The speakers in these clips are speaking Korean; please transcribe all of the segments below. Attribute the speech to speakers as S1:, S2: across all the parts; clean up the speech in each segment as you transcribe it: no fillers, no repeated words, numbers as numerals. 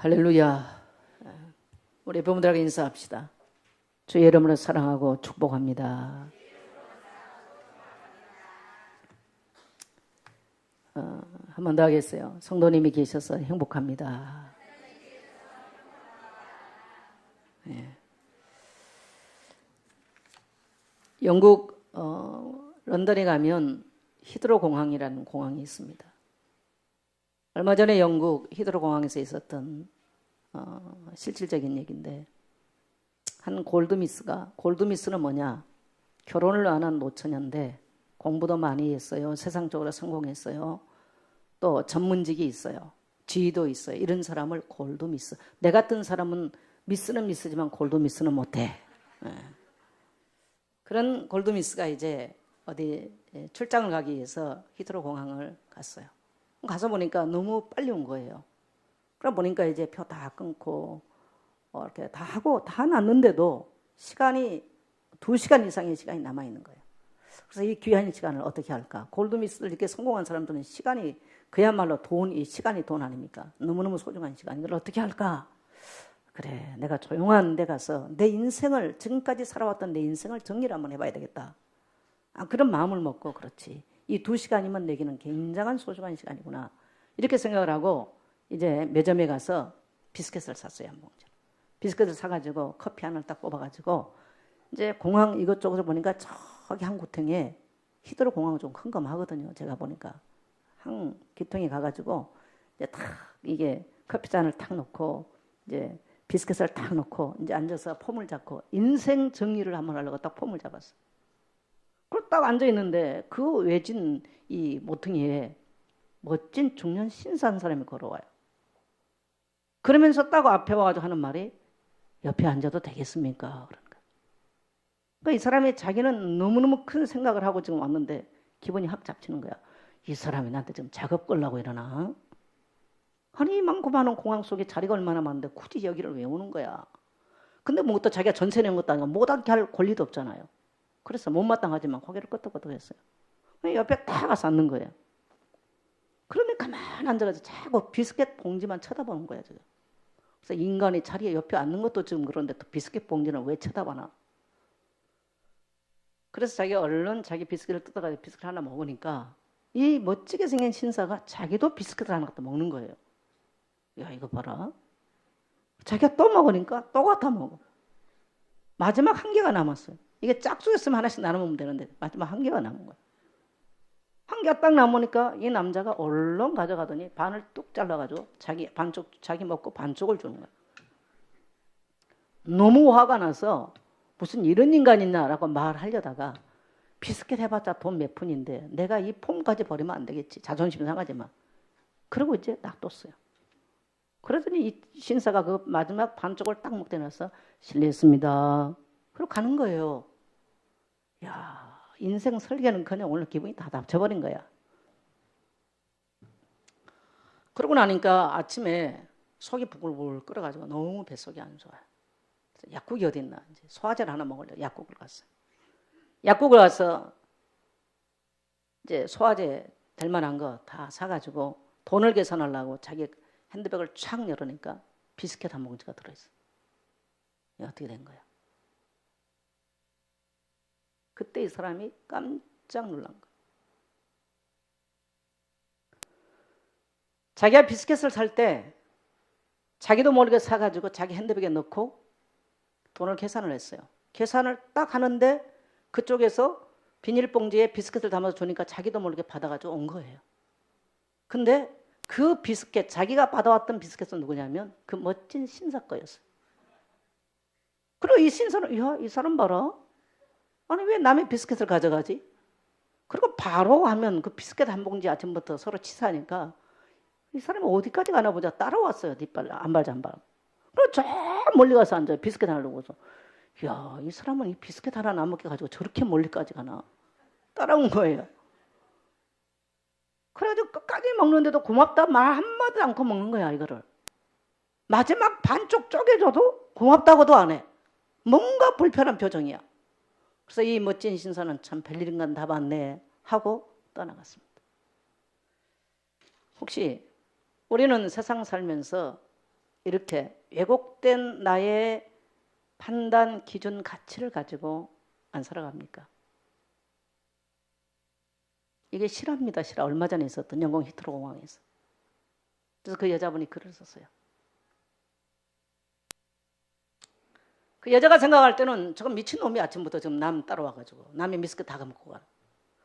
S1: 할렐루야. 우리 부모들에게 인사합시다. 주의 이름으로 사랑하고 축복합니다. 한 번 더 하겠어요. 성도님이 계셔서 행복합니다. 네. 영국 런던에 가면 히드로 공항이라는 공항이 있습니다. 얼마 전에 영국 히드로 공항에서 있었던 실질적인 얘기인데, 한 골드미스는 뭐냐, 결혼을 안 한 노처녀인데 공부도 많이 했어요. 세상적으로 성공했어요. 또 전문직이 있어요. 지위도 있어요. 이런 사람을 골드미스. 내 같은 사람은 미스는 미스지만 골드미스는 못해. 그런 골드미스가 이제 어디 출장을 가기 위해서 히드로 공항을 갔어요. 가서 보니까 너무 빨리 온 거예요. 그러다 보니까 이제 표 다 끊고 이렇게 다 하고 다 났는데도 시간이 2시간 이상의 시간이 남아 있는 거예요. 그래서 이 귀한 시간을 어떻게 할까? 골드미스를 이렇게 성공한 사람들은 시간이 그야말로 이 시간이 돈 아닙니까? 너무너무 소중한 시간. 이걸 어떻게 할까? 그래, 내가 조용한 데 가서 내 인생을, 지금까지 살아왔던 내 인생을 정리를 한번 해봐야 되겠다. 그런 마음을 먹고, 그렇지, 이 2시간이면 내게는 굉장한 소중한 시간이구나, 이렇게 생각을 하고 이제 매점에 가서 비스켓을 샀어요. 한 봉지. 비스켓을 사가지고 커피 하나를 딱 뽑아가지고 이제 공항 이것저것 보니까 저기 한 구탱에, 히드로 공항은 좀 큰 거 하거든요. 제가 보니까 한 기통에 가가지고 이제 탁 이게 커피잔을 탁 놓고 이제 비스켓을 탁 놓고 이제 앉아서 폼을 잡고 인생 정리를 한번 하려고 딱 폼을 잡았어. 그리고 딱 앉아 있는데 그 외진 이 모퉁이에 멋진 중년 신사 한 사람이 걸어와요. 그러면서 딱 앞에 와가지고 하는 말이, 옆에 앉아도 되겠습니까? 그러니까 이 사람이 자기는 너무너무 큰 생각을 하고 지금 왔는데 기분이 확 잡치는 거야. 이 사람이 나한테 지금 작업 걸라고 이러나? 아니, 이 많고 많은 공항 속에 자리가 얼마나 많은데 굳이 여기를 왜 오는 거야? 근데 뭐 또 자기가 전세 낸 것도 아니고 못하게 할 권리도 없잖아요. 그래서 못마땅하지만 고개를 끄덕끄덕 했어요. 옆에 딱 가서 앉는 거예요. 그런데 가만히 앉아가지고 자꾸 비스켓 봉지만 쳐다보는 거야, 지금. 그래서 인간이 자리에 옆에 앉는 것도 지금 그런데 또 비스켓 봉지는 왜 쳐다보나? 그래서 자기가 얼른 자기 비스켓을 뜯어가지고 비스켓 하나 먹으니까 이 멋지게 생긴 신사가 자기도 비스켓을 하나 갖다 먹는 거예요. 야, 이거 봐라. 자기가 또 먹으니까 또 갖다 먹어. 마지막 한 개가 남았어요. 이게 짝수였으면 하나씩 나눠 먹으면 되는데 마지막 한 개가 남은 거야. 한 개가 딱 남으니까 이 남자가 얼른 가져가더니 반을 뚝 잘라가지고 자기 먹고 반쪽을 주는 거야. 너무 화가 나서 무슨 이런 인간 있나라고 말하려다가, 비스켓 해봤자 돈 몇 푼인데 내가 이 폼까지 버리면 안 되겠지, 자존심 상하지만. 그러고 이제 놔뒀어요. 그러더니 이 신사가 그 마지막 반쪽을 딱 먹대 놔서 실례했습니다. 그러고 가는 거예요. 야, 인생 설계는 그냥 오늘 기분이 다 닥쳐버린 거야. 그러고 나니까 아침에 속이 부글부글 끓어가지고 너무 뱃속이 안 좋아요. 약국이 어디 있나, 이제 소화제를 하나 먹으려고 약국을 갔어요. 약국을 가서 이제 소화제 될 만한 거 다 사가지고 돈을 계산하려고 자기 핸드백을 촥 열으니까 비스켓 한 봉지가 들어있어요. 이게 어떻게 된 거야? 그때 이 사람이 깜짝 놀란 거야. 자기가 비스켓을 살 때 자기도 모르게 사가지고 자기 핸드백에 넣고 돈을 계산을 했어요. 계산을 딱 하는데 그쪽에서 비닐봉지에 비스켓을 담아서 주니까 자기도 모르게 받아가지고 온 거예요. 근데 그 비스켓, 자기가 받아왔던 비스켓은 누구냐면 그 멋진 신사 거였어요. 그리고 이 신사는, 야, 이 사람 봐라. 아니, 왜 남의 비스켓을 가져가지? 그리고 바로 하면 그 비스켓 한 봉지 아침부터 서로 치사하니까 이 사람이 어디까지 가나 보자 따라왔어요. 뒷발, 안발잔발. 그리고 저 멀리 가서 앉아요. 비스켓 하나 놓고서. 야, 이 사람은 이 비스켓 하나 안 먹게 가지고 저렇게 멀리까지 가나? 따라온 거예요. 그래가지고 끝까지 먹는데도 고맙다 말 한마디도 않고 먹는 거야, 이거를. 마지막 반쪽 쪼개줘도 고맙다고도 안 해. 뭔가 불편한 표정이야. 그래서 이 멋진 신사는 참 별일인간 다 봤네 하고 떠나갔습니다. 혹시 우리는 세상 살면서 이렇게 왜곡된 나의 판단, 기준, 가치를 가지고 안 살아갑니까? 이게 실화입니다. 실화. 얼마 전에 있었던 영국 히트로 공항에서. 그래서 그 여자분이 글을 썼어요. 그 여자가 생각할 때는 저건 미친놈이 아침부터 지금 남 따라와가지고 남의 비스켓 다 먹고 가.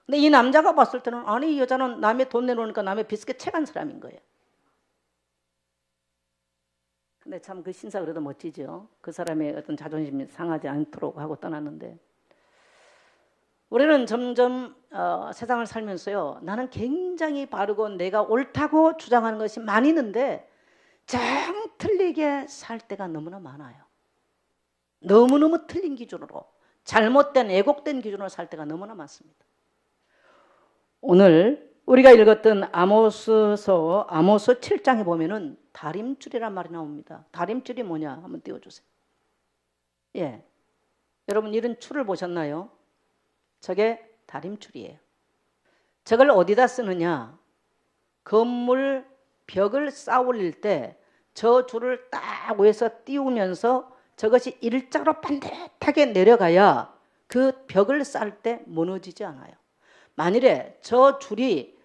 S1: 근데 이 남자가 봤을 때는 아니 이 여자는 남의 돈 내놓으니까 남의 비스켓 채간 사람인 거예요. 근데 참 그 신사 그래도 멋지죠. 그 사람의 어떤 자존심이 상하지 않도록 하고 떠났는데 우리는 점점 세상을 살면서요. 나는 굉장히 바르고 내가 옳다고 주장하는 것이 많이 있는데 정 틀리게 살 때가 너무나 많아요. 너무너무 틀린 기준으로 잘못된 왜곡된 기준으로 살 때가 너무나 많습니다. 오늘 우리가 읽었던 아모스서 아모스 7장에 보면은 다림줄이란 말이 나옵니다. 다림줄이 뭐냐? 한번 띄워주세요. 예, 여러분 이런 줄을 보셨나요? 저게 다림줄이에요. 저걸 어디다 쓰느냐? 건물 벽을 쌓아 올릴 때 저 줄을 딱 위에서 띄우면서 저것이 일자로 반듯하게 내려가야 그 벽을 쌓을 때 무너지지 않아요. 만일에 저 줄이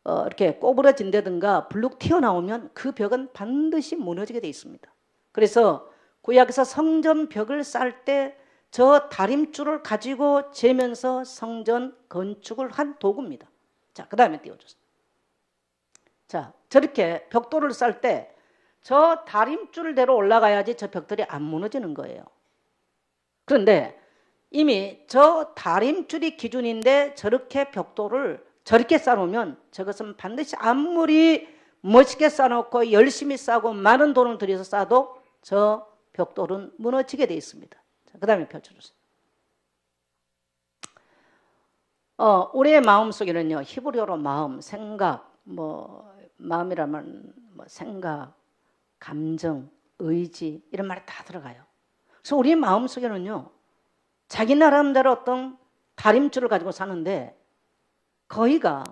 S1: 이렇게 꼬부러진다든가 불룩 튀어나오면 그 벽은 반드시 무너지게 돼 있습니다. 그래서 구약에서 성전 벽을 쌓을 때 저 다림줄을 가지고 재면서 성전 건축을 한 도구입니다. 자, 그 다음에 띄워주세요. 자, 저렇게 벽돌을 쌓을 때 저 다림줄대로 올라가야지 저 벽돌이 안 무너지는 거예요. 그런데 이미 저 다림줄이 기준인데 저렇게 벽돌을 저렇게 쌓아놓으면 저것은 반드시 아무리 멋있게 쌓아놓고 열심히 쌓고 많은 돈을 들여서 쌓아도 저 벽돌은 무너지게 돼 있습니다. 그 다음에 펼쳐주세요. 우리의 마음속에는요, 히브리어로 마음, 생각, 마음이라면 생각, 감정, 의지 이런 말이 다 들어가요. 그래서 우리 마음속에는요, 자기 나름대로 어떤 다림줄을 가지고 사는데 거기가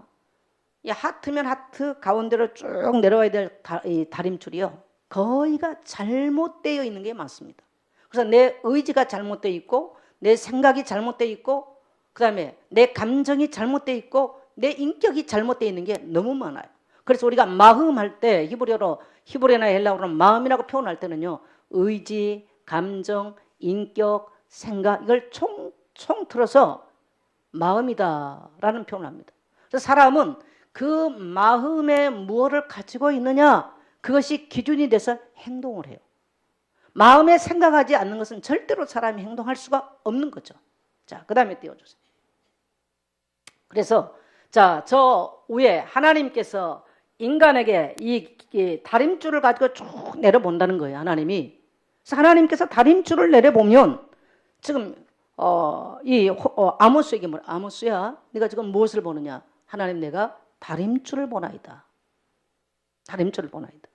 S1: 이 하트면 하트 가운데로 쭉 내려와야 될 이 다림줄이요, 거기가 잘못되어 있는 게 많습니다. 그래서 내 의지가 잘못되어 있고 내 생각이 잘못되어 있고 그 다음에 내 감정이 잘못되어 있고 내 인격이 잘못되어 있는 게 너무 많아요. 그래서 우리가 마음 할 때 히브리어나 헬라어로 마음이라고 표현할 때는요, 의지, 감정, 인격, 생각 이걸 총 틀어서 마음이다라는 표현을 합니다. 그래서 사람은 그 마음에 무엇을 가지고 있느냐, 그것이 기준이 돼서 행동을 해요. 마음에 생각하지 않는 것은 절대로 사람이 행동할 수가 없는 거죠. 자, 그 다음에 띄워주세요. 그래서 자, 저 위에 하나님께서 인간에게 이 다림줄을 가지고 쭉 내려본다는 거예요. 하나님이. 그래서 하나님께서 다림줄을 내려보면 지금 아모스에게 뭐야? 아모스야, 네가 지금 무엇을 보느냐? 하나님, 내가 다림줄을 보나이다. 다림줄을 보나이다.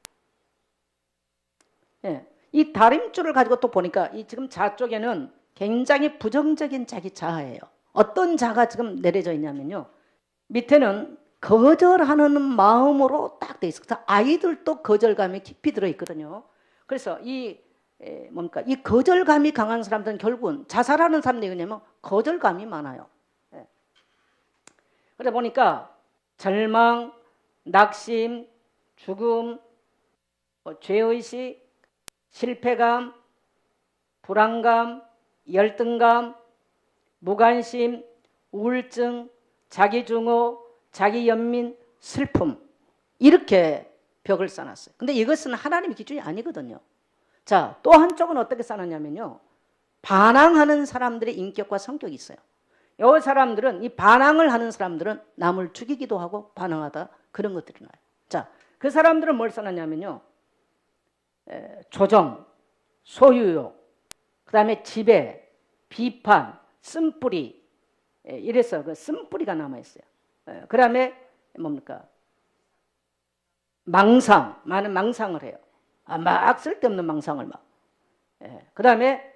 S1: 예, 이 다림줄을 가지고 또 보니까 이 지금 자 쪽에는 굉장히 부정적인 자기 자아예요. 어떤 자가 지금 내려져 있냐면요, 밑에는 거절하는 마음으로 딱 돼 있어요. 아이들도 거절감이 깊이 들어 있거든요. 그래서 이 거절감이 강한 사람들은 결국은 자살하는 사람들이 뭐냐면 거절감이 많아요. 예. 그러다 보니까 절망, 낙심, 죽음, 죄의식, 실패감, 불안감, 열등감, 무관심, 우울증, 자기중호, 자기연민, 슬픔, 이렇게 벽을 쌓았어요. 근데 이것은 하나님의 기준이 아니거든요. 자, 또 한쪽은 어떻게 쌓았냐면요, 반항하는 사람들의 인격과 성격이 있어요. 이 사람들은, 이 반항을 하는 사람들은 남을 죽이기도 하고 반항하다 그런 것들이 나요. 자, 그 사람들은 뭘 쌓았냐면요, 조정, 소유욕, 그 다음에 지배, 비판, 쓴뿌리, 이래서 그 쓴뿌리가 남아있어요. 그 다음에 망상, 많은 망상을 해요. 막 쓸데없는 망상을 막. 그 다음에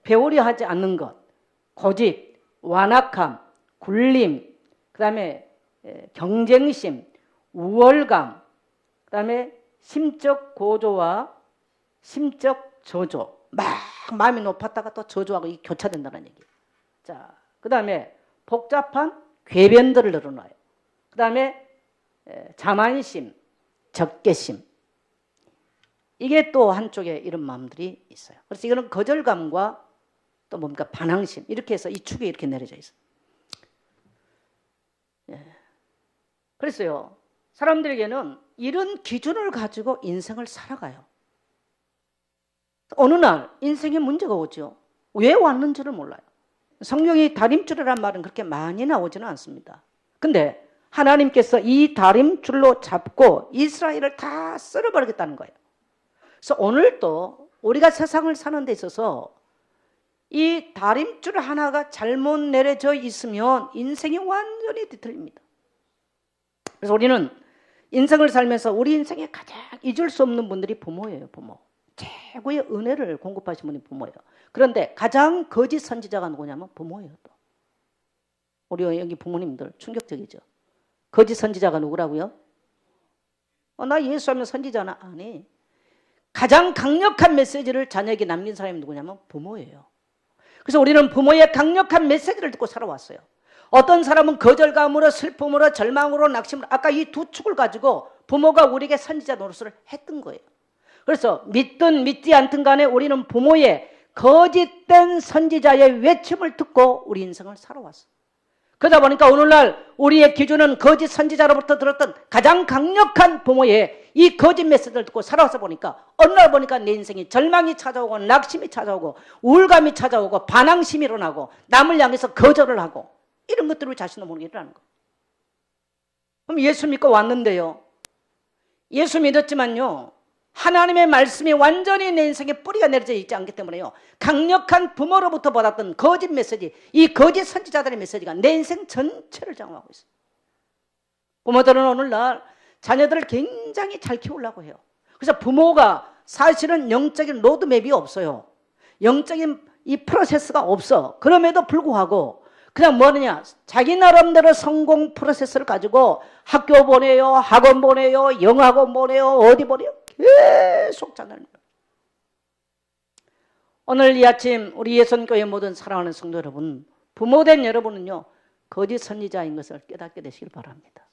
S1: 배우려 하지 않는 것, 고집, 완악함, 굴림, 그 다음에 경쟁심, 우월감, 그 다음에 심적 고조와 심적 저조. 막 마음이 높았다가 또 저조하고 이게 교차된다는 얘기예요. 자, 그 다음에 복잡한 궤변들을 늘어놔요. 그 다음에 자만심, 적개심. 이게 또 한쪽에 이런 마음들이 있어요. 그래서 이거는 거절감과 또 뭡니까? 반항심. 이렇게 해서 이 축에 이렇게 내려져 있어요. 그랬어요. 사람들에게는 이런 기준을 가지고 인생을 살아가요. 어느 날 인생에 문제가 오죠. 왜 왔는지를 몰라요. 성경이 다림줄이라는 말은 그렇게 많이 나오지는 않습니다. 근데 하나님께서 이 다림줄로 잡고 이스라엘을 다 쓸어버리겠다는 거예요. 그래서 오늘도 우리가 세상을 사는 데 있어서 이 다림줄 하나가 잘못 내려져 있으면 인생이 완전히 뒤틀립니다. 그래서 우리는 인생을 살면서 우리 인생에 가장 잊을 수 없는 분들이 부모예요. 부모. 최고의 은혜를 공급하신 분이 부모예요. 그런데 가장 거짓 선지자가 누구냐면 부모예요. 또. 우리 여기 부모님들 충격적이죠. 거짓 선지자가 누구라고요? 나 예수하면 선지자나? 아니. 가장 강력한 메시지를 자녀에게 남긴 사람이 누구냐면 부모예요. 그래서 우리는 부모의 강력한 메시지를 듣고 살아왔어요. 어떤 사람은 거절감으로 슬픔으로 절망으로 낙심으로 아까 이 두 축을 가지고 부모가 우리에게 선지자 노릇을 했던 거예요. 그래서 믿든 믿지 않든 간에 우리는 부모의 거짓된 선지자의 외침을 듣고 우리 인생을 살아왔어요. 그러다 보니까 오늘날 우리의 기준은 거짓 선지자로부터 들었던 가장 강력한 부모의 이 거짓 메시지를 듣고 살아와서 보니까 어느 날 보니까 내 인생이 절망이 찾아오고 낙심이 찾아오고 우울감이 찾아오고 반항심이 일어나고 남을 향해서 거절을 하고 이런 것들을 자신도 모르게 일어나는 거예요. 그럼 예수 믿고 왔는데요. 예수 믿었지만요. 하나님의 말씀이 완전히 내 인생에 뿌리가 내려져 있지 않기 때문에요. 강력한 부모로부터 받았던 거짓 메시지, 이 거짓 선지자들의 메시지가 내 인생 전체를 장악하고 있어요. 부모들은 오늘날 자녀들을 굉장히 잘 키우려고 해요. 그래서 부모가 사실은 영적인 로드맵이 없어요. 영적인 이 프로세스가 없어. 그럼에도 불구하고 그냥 뭐느냐, 자기 나름대로 성공 프로세스를 가지고 학교 보내요, 학원 보내요, 영학원 보내요, 어디 보내요. 계속 자녀를. 오늘 이 아침 우리 예선교회 모든 사랑하는 성도 여러분, 부모된 여러분은요 거짓 선지자인 것을 깨닫게 되시길 바랍니다.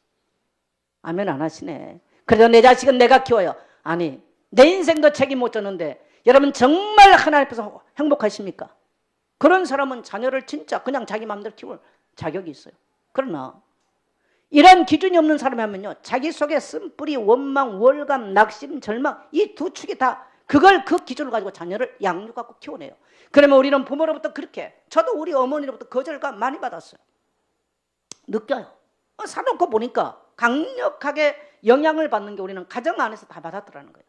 S1: 아멘 안 하시네. 그래서 내 자식은 내가 키워요. 아니 내 인생도 책임 못 졌는데 여러분 정말 하나님 앞에서 행복하십니까? 그런 사람은 자녀를 진짜 그냥 자기 마음대로 키울 자격이 있어요. 그러나 이런 기준이 없는 사람이 하면요 자기 속에 쓴뿌리, 원망, 월감, 낙심, 절망 이 두 축이 다 그걸 그 기준을 가지고 자녀를 양육하고 키워내요. 그러면 우리는 부모로부터 그렇게, 저도 우리 어머니로부터 거절감 많이 받았어요. 느껴요. 사놓고 보니까 강력하게 영향을 받는 게 우리는 가정 안에서 다 받았더라는 거예요.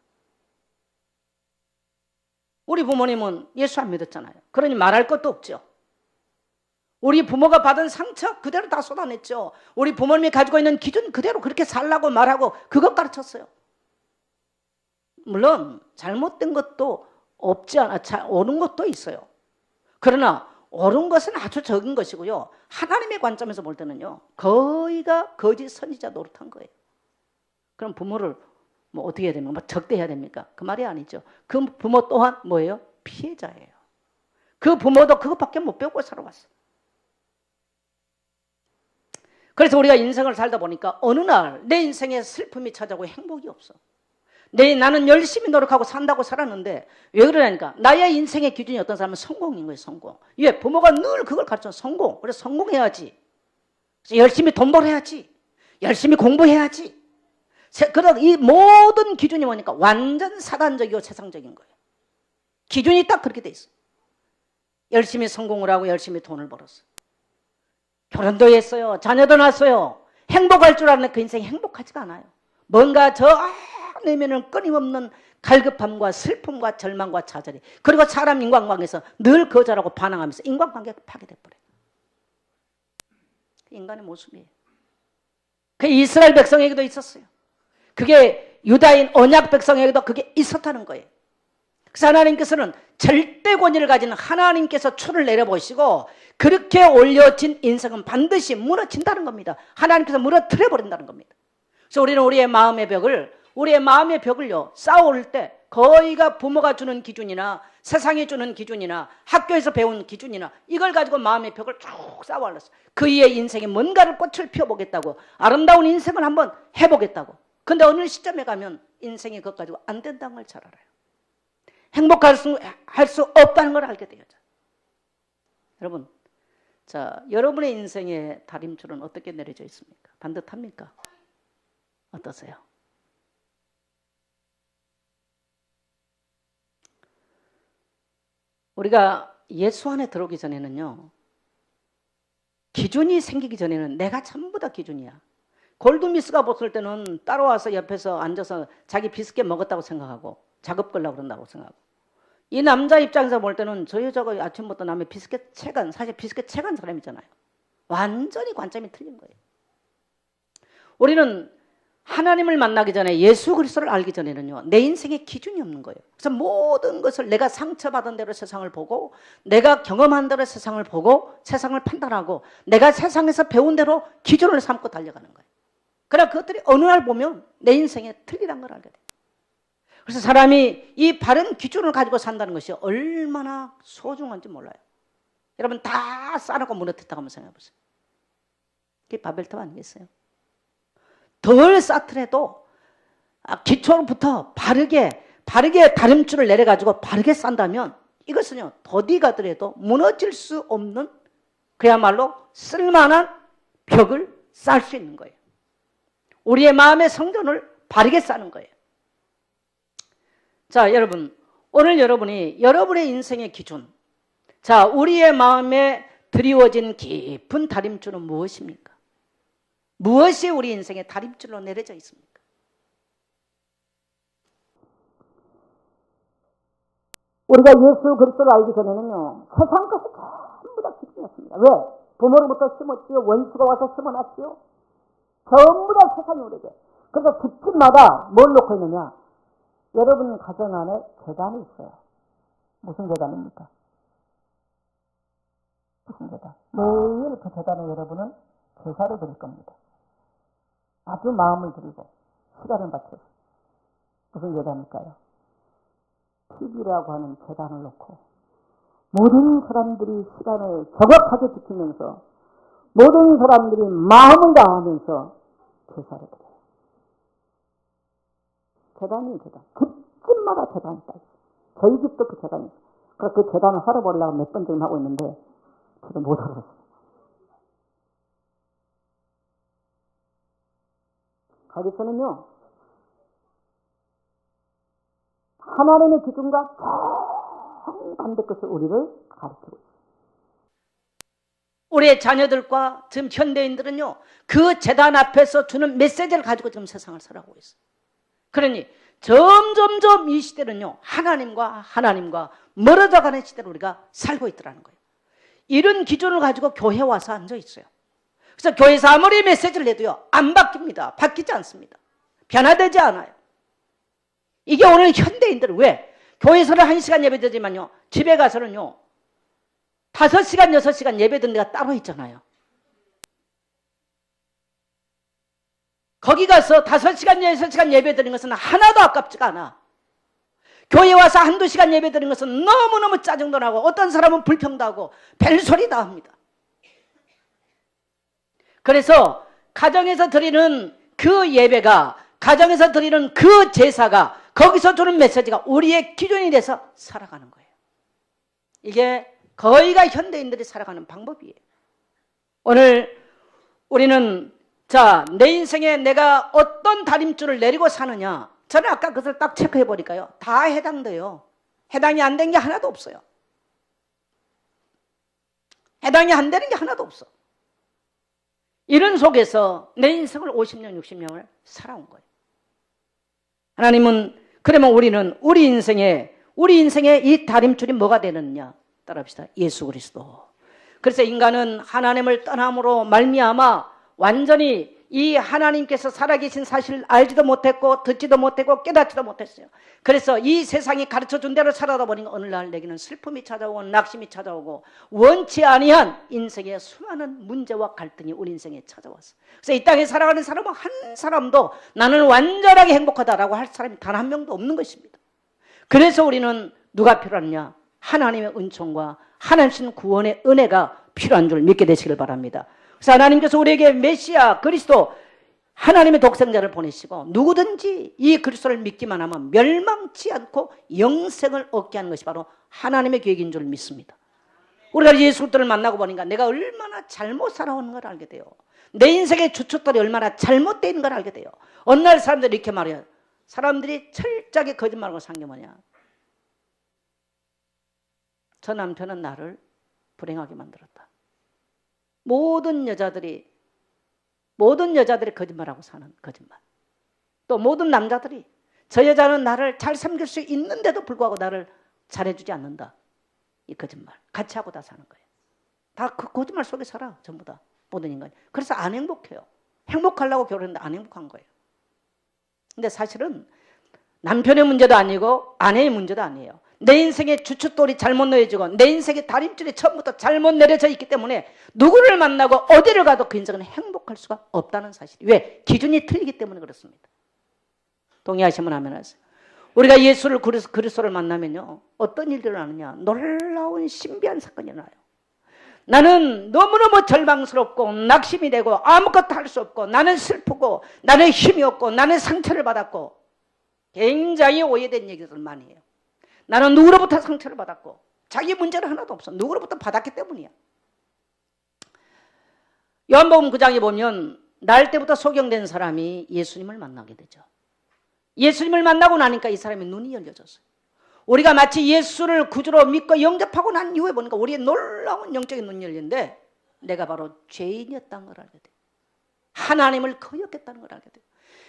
S1: 우리 부모님은 예수 안 믿었잖아요. 그러니 말할 것도 없죠. 우리 부모가 받은 상처 그대로 다 쏟아냈죠. 우리 부모님이 가지고 있는 기준 그대로 그렇게 살라고 말하고 그것 가르쳤어요. 물론 잘못된 것도 없지 않아, 옳은 것도 있어요. 그러나 옳은 것은 아주 적은 것이고요. 하나님의 관점에서 볼 때는요 거의가 거짓 선지자 노릇한 거예요. 그럼 부모를 뭐 어떻게 해야 됩니까? 뭐 적대해야 됩니까? 그 말이 아니죠. 그 부모 또한 뭐예요? 피해자예요. 그 부모도 그것밖에 못 배우고 살아왔어요. 그래서 우리가 인생을 살다 보니까 어느 날 내 인생에 슬픔이 찾아오고 행복이 없어. 나는 열심히 노력하고 산다고 살았는데 왜 그러냐니까 나의 인생의 기준이 어떤 사람은 성공인 거예요. 성공. 왜? 부모가 늘 그걸 가르쳐. 성공. 그래서 성공해야지. 그래서 열심히 돈 벌어야지. 열심히 공부해야지. 그러다 이 모든 기준이 뭐니까 완전 사단적이고 세상적인 거예요. 기준이 딱 그렇게 돼 있어. 열심히 성공을 하고 열심히 돈을 벌었어. 결혼도 했어요. 자녀도 낳았어요. 행복할 줄 아는데 그 인생이 행복하지가 않아요. 뭔가 저 내면은 끊임없는 갈급함과 슬픔과 절망과 좌절이, 그리고 사람 인간관계에서 늘 거절하고 반항하면서 인간관계가 파괴돼버려요. 인간의 모습이에요. 그 이스라엘 백성에게도 있었어요. 그게 유다인 언약 백성에게도 그게 있었다는 거예요. 그래서 하나님께서는 절대 권위를 가진 하나님께서 초를 내려보시고 그렇게 올려진 인생은 반드시 무너진다는 겁니다. 하나님께서 무너뜨려 버린다는 겁니다. 그래서 우리는 우리의 마음의 벽을 우리의 마음의 벽을요, 쌓아올 때 거의가 부모가 주는 기준이나 세상이 주는 기준이나 학교에서 배운 기준이나 이걸 가지고 마음의 벽을 쭉 쌓아올랐어요. 그의 인생에 뭔가를 꽃을 피워보겠다고, 아름다운 인생을 한번 해보겠다고. 근데 어느 시점에 가면 인생이 그것 가지고 안 된다는 걸 잘 알아요. 행복할 수 없다는 걸 알게 되죠. 여러분, 자, 여러분의 인생의 다림줄은 어떻게 내려져 있습니까? 반듯합니까? 어떠세요? 우리가 예수 안에 들어오기 전에는요, 기준이 생기기 전에는 내가 전부 다 기준이야. 골드미스가 봤을 때는 따라와서 옆에서 앉아서 자기 비스켓 먹었다고 생각하고 작업 걸려고 그런다고 생각하고, 이 남자 입장에서 볼 때는 저 여자가 아침부터 남의 비스켓 채간, 사실 비스켓 채간 사람이잖아요. 완전히 관점이 틀린 거예요. 우리는 하나님을 만나기 전에, 예수 그리스도를 알기 전에는요, 내 인생에 기준이 없는 거예요. 그래서 모든 것을 내가 상처받은 대로 세상을 보고, 내가 경험한 대로 세상을 보고, 세상을 판단하고, 내가 세상에서 배운 대로 기준을 삼고 달려가는 거예요. 그러나 그것들이 어느 날 보면 내 인생에 틀리란 걸 알게 돼요. 그래서 사람이 이 바른 기준을 가지고 산다는 것이 얼마나 소중한지 몰라요. 여러분, 다 쌓아놓고 무너뜨렸다고 한번 생각해 보세요. 그게 바벨탑 아니겠어요? 덜 쌓더라도 기초부터 바르게 다림줄을 내려가지고 바르게 쌓는다면 이것은요, 더디 가더라도 무너질 수 없는, 그야말로 쓸만한 벽을 쌓을 수 있는 거예요. 우리의 마음의 성전을 바르게 쌓는 거예요. 자, 여러분, 오늘 여러분이 여러분의 인생의 기준, 자, 우리의 마음에 드리워진 깊은 다림줄은 무엇입니까? 무엇이 우리 인생의 다림줄로 내려져 있습니까? 우리가 예수 그리스도를 알기 전에는요, 세상 것이 전부 다 기준이었습니다. 왜? 부모로부터 심었지요, 원수가 와서 심어놨지요. 전부 다 세상이 우리에게. 그래서 집집마다 뭘 놓고 있느냐? 여러분 가정 안에 제단이 있어요. 무슨 제단입니까? 무슨 제단? 매일 그 제단에 여러분은 제사를 드릴 겁니다. 아주 마음을 들이고 시간을 바쳐서. 무슨 제단일까요? TV라고 하는 제단을 놓고 모든 사람들이 시간을 정확하게 지키면서 모든 사람들이 마음을 다하면서 제사를 드려요. 제단이 제단. 집집마다 제단이 있다. 저희 집도 그 제단이 있어요. 그래서 그 제단을 하러 보려고 몇 번 지금 하고 있는데 저도 못 알았어요. 거기서는요, 하나님의 기준과 정반대 것을 우리를 가르치고 있어요. 우리의 자녀들과 지금 현대인들은요, 그 재단 앞에서 주는 메시지를 가지고 지금 세상을 살아가고 있어요. 그러니 점점점 이 시대는요, 하나님과 멀어져가는 시대를 우리가 살고 있더라는 거예요. 이런 기준을 가지고 교회 와서 앉아 있어요. 그래서 교회에서 아무리 메시지를 내도요, 안 바뀝니다. 바뀌지 않습니다. 변화되지 않아요. 이게 오늘 현대인들은 왜? 교회에서는 1시간 예배드리지만요, 집에 가서는요 5시간, 6시간 예배드리는 데가 따로 있잖아요. 거기 가서 5시간, 6시간 예배드리는 것은 하나도 아깝지가 않아. 교회 와서 1-2시간 예배드리는 것은 너무너무 짜증도 나고 어떤 사람은 불평도 하고 별소리 다 합니다. 그래서 가정에서 드리는 그 예배가, 가정에서 드리는 그 제사가, 거기서 주는 메시지가 우리의 기준이 돼서 살아가는 거예요. 이게 거의가 현대인들이 살아가는 방법이에요. 오늘 우리는 내 인생에 내가 어떤 다림줄을 내리고 사느냐, 저는 아까 그것을 딱 체크해 보니까요, 다 해당돼요. 해당이 안 된 게 하나도 없어요. 해당이 안 되는 게 하나도 없어. 이런 속에서 내 인생을 50년, 60년을 살아온 거예요. 하나님은, 그러면 우리는 우리 인생에 이 다림줄이 뭐가 되느냐? 따라합시다. 예수 그리스도. 그래서 인간은 하나님을 떠남으로 말미암아 완전히 이 하나님께서 살아계신 사실을 알지도 못했고 듣지도 못했고 깨닫지도 못했어요. 그래서 이 세상이 가르쳐준 대로 살아다 보니까 어느 날 내게는 슬픔이 찾아오고 낙심이 찾아오고 원치 아니한 인생의 수많은 문제와 갈등이 우리 인생에 찾아왔어요. 그래서 이 땅에 살아가는 사람은 한 사람도 나는 완전하게 행복하다라고 할 사람이 단 한 명도 없는 것입니다. 그래서 우리는 누가 필요하느냐? 하나님의 은총과 하나님 구원의 은혜가 필요한 줄 믿게 되시길 바랍니다. 그래서 하나님께서 우리에게 메시아 그리스도 하나님의 독생자를 보내시고 누구든지 이 그리스도를 믿기만 하면 멸망치 않고 영생을 얻게 하는 것이 바로 하나님의 계획인 줄 믿습니다. 우리가 예수 그리스도를 만나고 보니까 내가 얼마나 잘못 살아오는 걸 알게 돼요. 내 인생의 주춧돌이 얼마나 잘못되어 있는 걸 알게 돼요. 어느 날 사람들이 이렇게 말해요. 사람들이 철저하게 거짓말하고 산 게 뭐냐? 저 남편은 나를 불행하게 만들었다. 모든 여자들이 거짓말하고 사는 거짓말. 또 모든 남자들이 저 여자는 나를 잘 섬길 수 있는데도 불구하고 나를 잘해주지 않는다. 이 거짓말. 같이 하고 다 사는 거예요. 다 그 거짓말 속에 살아. 전부 다. 모든 인간이. 그래서 안 행복해요. 행복하려고 결혼했는데 안 행복한 거예요. 근데 사실은 남편의 문제도 아니고 아내의 문제도 아니에요. 내 인생의 주춧돌이 잘못 놓여지고 내 인생의 다림줄이 처음부터 잘못 내려져 있기 때문에 누구를 만나고 어디를 가도 그 인생은 행복할 수가 없다는 사실. 왜? 기준이 틀리기 때문에 그렇습니다. 동의하시면 하면 하세요. 우리가 예수를 그리스도를 만나면요 어떤 일들이 일어나느냐? 놀라운 신비한 사건이 일어나요. 나는 너무너무 절망스럽고 낙심이 되고 아무것도 할 수 없고 나는 슬프고 나는 힘이 없고 나는 상처를 받았고 굉장히 오해된 얘기들 많이 해요. 나는 누구로부터 상처를 받았고 자기 문제는 하나도 없어. 누구로부터 받았기 때문이야. 요한복음 9장에 보면 날 때부터 소경된 사람이 예수님을 만나게 되죠. 예수님을 만나고 나니까 이 사람의 눈이 열려졌어요. 우리가 마치 예수를 구주로 믿고 영접하고 난 이후에 보니까 우리의 놀라운 영적인 눈이 열리는데 내가 바로 죄인이었다는 걸 알게 돼요. 하나님을 거역했다는 걸 알게 돼요.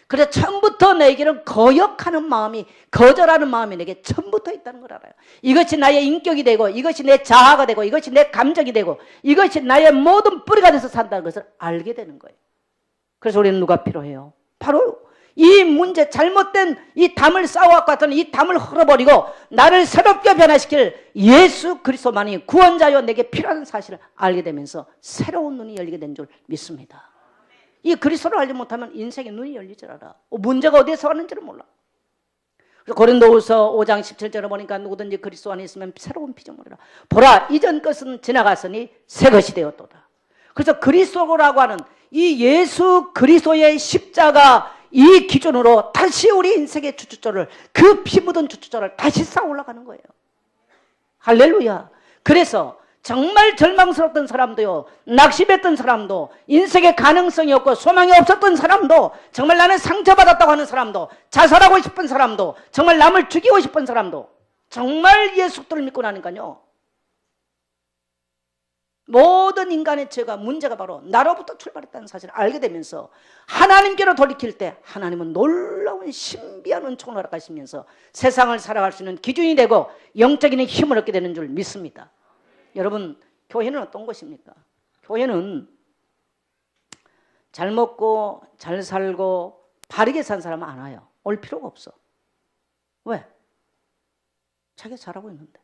S1: 그래서 처음부터 내게는 거역하는 마음이 거절하는 마음이 내게 처음부터 있다는 걸 알아요. 이것이 나의 인격이 되고 이것이 내 자아가 되고 이것이 내 감정이 되고 이것이 나의 모든 뿌리가 돼서 산다는 것을 알게 되는 거예요. 그래서 우리는 누가 필요해요? 바로 이 문제 잘못된 이 담을 쌓아왔고 같은 이 담을 흘러버리고 나를 새롭게 변화시킬 예수 그리스도만이 구원자여 내게 필요한 사실을 알게 되면서 새로운 눈이 열리게 된 줄 믿습니다. 이 그리스도를 알지 못하면 인생의 눈이 열리질 않아. 문제가 어디에서 왔는지를 몰라. 그래서 고린도후서 5장 17절에 보니까 누구든지 그리스도 안에 있으면 새로운 피조물이라. 보라 이전 것은 지나갔으니 새 것이 되었도다. 그래서 그리스도라고 하는 이 예수 그리스도의 십자가 이 기준으로 다시 우리 인생의 주춧돌을 그 피 묻은 주춧돌을 다시 쌓아 올라가는 거예요. 할렐루야. 그래서 정말 절망스럽던 사람도요, 낙심했던 사람도, 인생에 가능성이 없고 소망이 없었던 사람도, 정말 나는 상처받았다고 하는 사람도, 자살하고 싶은 사람도, 정말 남을 죽이고 싶은 사람도 정말 예수를 믿고 나니까요 모든 인간의 죄가 문제가 바로 나로부터 출발했다는 사실을 알게 되면서 하나님께로 돌이킬 때 하나님은 놀라운 신비한 은총을 허락하시면서 세상을 살아갈 수 있는 기준이 되고 영적인 힘을 얻게 되는 줄 믿습니다. 여러분, 교회는 어떤 것입니까? 교회는 잘 먹고 잘 살고 바르게 산 사람은 안 와요. 올 필요가 없어. 왜? 자기가 잘하고 있는데.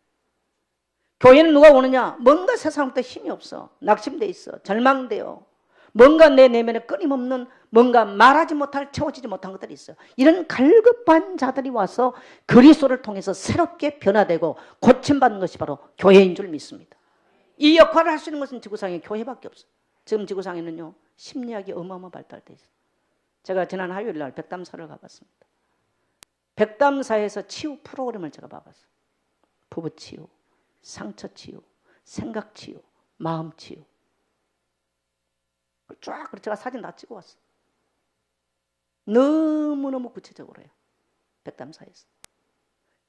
S1: 교회는 누가 오느냐? 뭔가 세상부터 힘이 없어. 낙심돼 있어. 절망돼요. 뭔가 내 내면에 끊임없는 뭔가 말하지 못할 채워지지 못한 것들이 있어요. 이런 갈급한 자들이 와서 그리스도를 통해서 새롭게 변화되고 고침받는 것이 바로 교회인 줄 믿습니다. 이 역할을 할 수 있는 것은 지구상에 교회밖에 없어요. 지금 지구상에는요 심리학이 어마어마 발달돼 있어요. 제가 지난 화요일 날 백담사를 가봤습니다. 백담사에서 치유 프로그램을 제가 봐봤어요. 부부 치유, 상처 치유, 생각 치유, 마음 치유. 쫙 제가 사진 다 찍어 왔어요. 너무너무 구체적으로 해요. 백담사에서.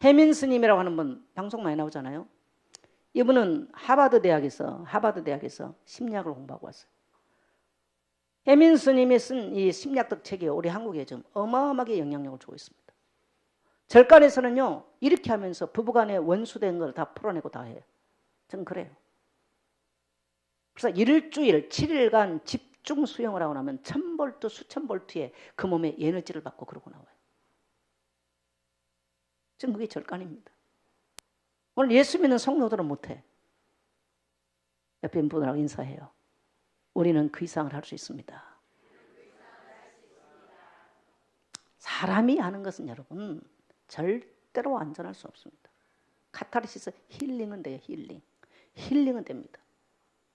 S1: 해민 스님이라고 하는 분 방송 많이 나오잖아요. 이분은 하버드 대학에서 심리학을 공부하고 왔어요. 해민 스님이 쓴 이 심리학적 책이 우리 한국에 좀 어마어마하게 영향력을 주고 있습니다. 절간에서는요 이렇게 하면서 부부간에 원수된 걸 다 풀어내고 다 해요. 전 그래요. 그래서 일주일 7일간 집중 수영을 하고 나면 1000볼트, 수천 볼트의 그 몸에 에너지를 받고 그러고 나와요. 지금 그게 절간입니다. 오늘 예수 믿는 성도들은 못해. 옆에 있는 분들하고 인사해요. 우리는 그 이상을 할 수 있습니다. 사람이 하는 것은 여러분 절대로 완전할 수 없습니다. 카타르시스, 힐링은 돼요. 힐링은 됩니다.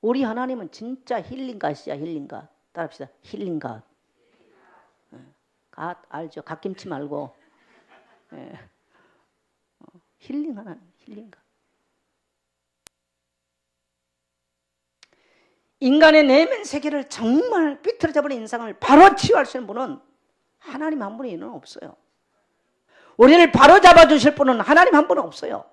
S1: 우리 하나님은 진짜 힐링갓이야. 힐링갓. 따라합시다. 힐링갓. 갓 알죠? 갓김치 말고. 힐링 하나님, 힐링갓. 인간의 내면 세계를 정말 삐뚤어져 버린 인상을 바로 치유할 수 있는 분은 하나님 한 분이 없어요. 우리를 바로 잡아주실 분은 하나님 한 분은 없어요.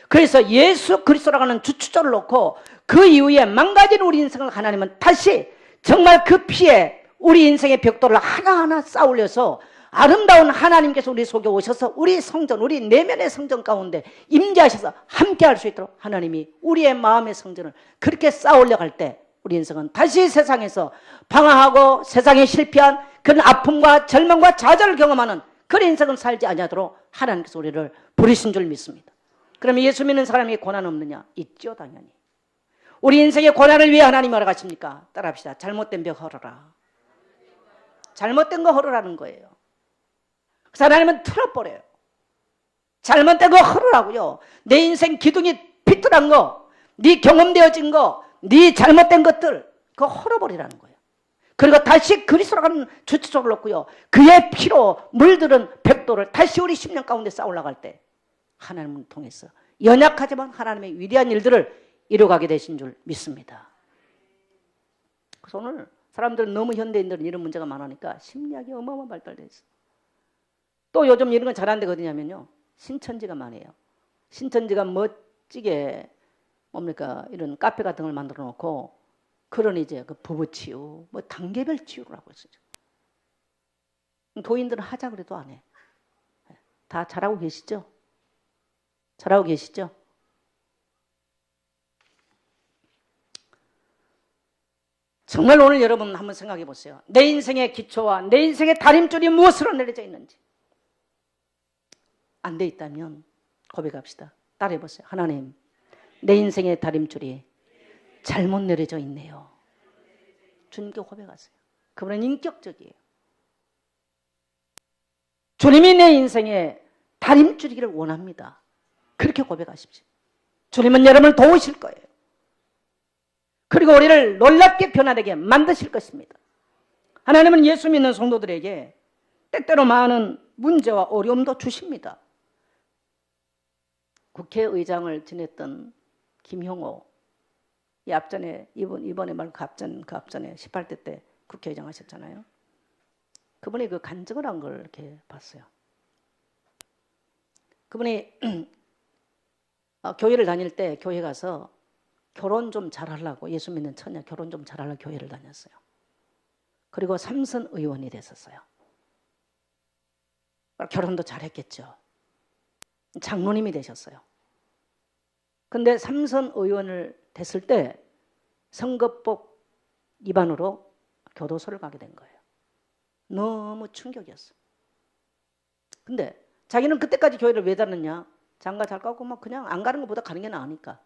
S1: 그래서 예수 그리스도라고 하는 주추조를 놓고 그 이후에 망가진 우리 인생을 하나님은 다시 정말 그 피에 우리 인생의 벽돌을 하나하나 쌓으려서 아름다운 하나님께서 우리 속에 오셔서 우리 성전, 우리 내면의 성전 가운데 임재하셔서 함께 할 수 있도록 하나님이 우리의 마음의 성전을 그렇게 쌓으려고 할 때 우리 인생은 다시 세상에서 방황하고 세상에 실패한 그런 아픔과 절망과 좌절을 경험하는 그런 인생을 살지 아니하도록 하나님께서 우리를 부르신 줄 믿습니다. 그러면 예수 믿는 사람이 고난 없느냐? 있죠, 당연히. 우리 인생의 고난을 위해 하나님이 뭐라고 하십니까? 따라합시다. 잘못된 벽 헐어라. 잘못된 거 헐으라는 거예요. 그래서 하나님은 틀어버려요. 잘못된 거 헐으라고요. 내 인생 기둥이 비뚤한 거, 네 경험되어진 거, 네 잘못된 것들 그거 헐어버리라는 거예요. 그리고 다시 그리스도라고 하는 주추조를 놓고요. 그의 피로 물들은 벽돌을 다시 우리 심령 가운데 쌓아 올라갈 때 하나님을 통해서 연약하지만 하나님의 위대한 일들을 이루어가게 되신 줄 믿습니다. 그래서 오늘 사람들은 너무 현대인들은 이런 문제가 많으니까 심리학이 어마어마한 발달되어 있어요. 또 요즘 이런 건 잘하는 데가 어디냐면요. 신천지가 많아요. 신천지가 멋지게 뭡니까 이런 카페 같은 걸 만들어 놓고 그런 이제 그 부부 치유, 뭐 단계별 치유를 하고 있어요. 도인들은 하자 그래도 안 해. 다 잘하고 계시죠? 잘하고 계시죠? 정말 오늘 여러분 한번 생각해 보세요. 내 인생의 기초와 내 인생의 다림줄이 무엇으로 내려져 있는지 안 돼 있다면 고백합시다. 따라해 보세요. 하나님, 내 인생의 다림줄이 잘못 내려져 있네요. 주님께 고백하세요. 그분은 인격적이에요. 주님이 내 인생의 다림줄이기를 원합니다. 그렇게 고백하십시오. 주님은 여러분을 도우실 거예요. 그리고 우리를 놀랍게 변화되게 만드실 것입니다. 하나님은 예수 믿는 성도들에게 때때로 많은 문제와 어려움도 주십니다. 국회의장을 지냈던 김형호, 이 앞전에 이번에 말고 그 앞전에 18대 때 국회의장 하셨잖아요. 그분이 그 간증을 한 걸 이렇게 봤어요. 그분이 교회를 다닐 때 교회 가서 결혼 좀 잘하려고 예수 믿는 처녀 결혼 좀 잘하려고 교회를 다녔어요. 그리고 삼선 의원이 됐었어요. 결혼도 잘했겠죠. 장로님이 되셨어요. 근데 삼선 의원을 됐을 때 선거법 위반으로 교도소를 가게 된 거예요. 너무 충격이었어요. 근데 자기는 그때까지 교회를 왜 다녔냐? 장가 잘 가고 막 그냥 안 가는 것보다 가는 게 나으니까.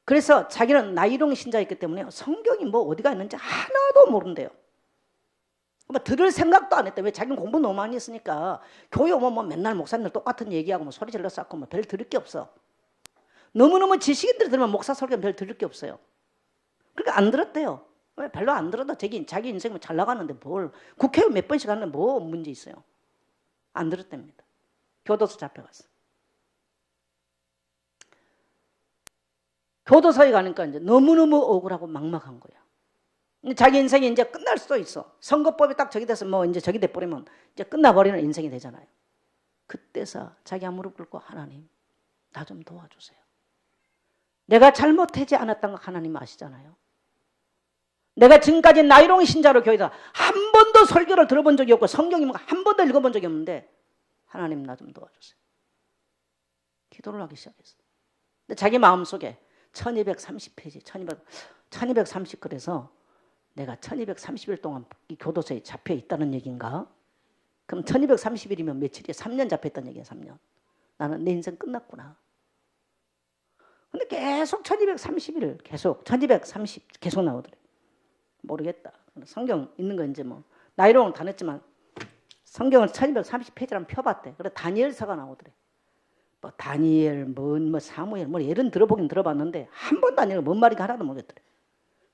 S1: 그래서 자기는 나이롱 신자였기 때문에 성경이 뭐 어디가 있는지 하나도 모른대요. 뭐 들을 생각도 안 했대. 왜 자기는 공부 너무 많이 했으니까 교회 오면 뭐 맨날 목사님들 똑같은 얘기하고 뭐 소리 질러 쌓고 뭐 별 들을 게 없어. 너무너무 지식인들 들으면 목사 설교는 별 들을 게 없어요. 그러니까 안 들었대요. 왜 별로 안 들어도 자기 인생은 잘 나가는데 뭘 국회의원 몇 번씩 하는데 뭐 문제 있어요. 안 들었답니다. 교도소 잡혀갔어. 교도소에 가니까 이제 너무너무 억울하고 막막한 거야. 자기 인생이 이제 끝날 수도 있어. 선거법이 딱 저기 돼서 뭐 이제 저기 돼버리면 이제 끝나버리는 인생이 되잖아요. 그때서 자기가 무릎 꿇고 하나님, 나 좀 도와주세요. 내가 잘못하지 않았다는 거 하나님 아시잖아요. 내가 지금까지 나이롱 신자로 교회에서 한 번도 설교를 들어본 적이 없고 성경이 한 번도 읽어본 적이 없는데 하나님 나 좀 도와주세요. 기도를 하기 시작했어. 근데 자기 마음속에 1230페이지, 1230 그래서 내가 1230일 동안 이 교도소에 잡혀 있다는 얘기인가? 그럼 1230일이면 며칠이야? 3년 잡혀 있다는 얘기야, 3년. 나는 내 인생 끝났구나. 근데 계속 1230일, 계속 1230 계속 나오더래. 모르겠다. 성경 있는 거 이제 뭐 나이로는 다 냈지만 성경을 1230페이지를 펴봤대. 그래 다니엘서가 나오더래. 뭐 다니엘, 뭐 사무엘, 뭐 예를 들어보긴 들어봤는데 한 번도 안 읽어. 뭔 말인지 하나도 모르겠더래.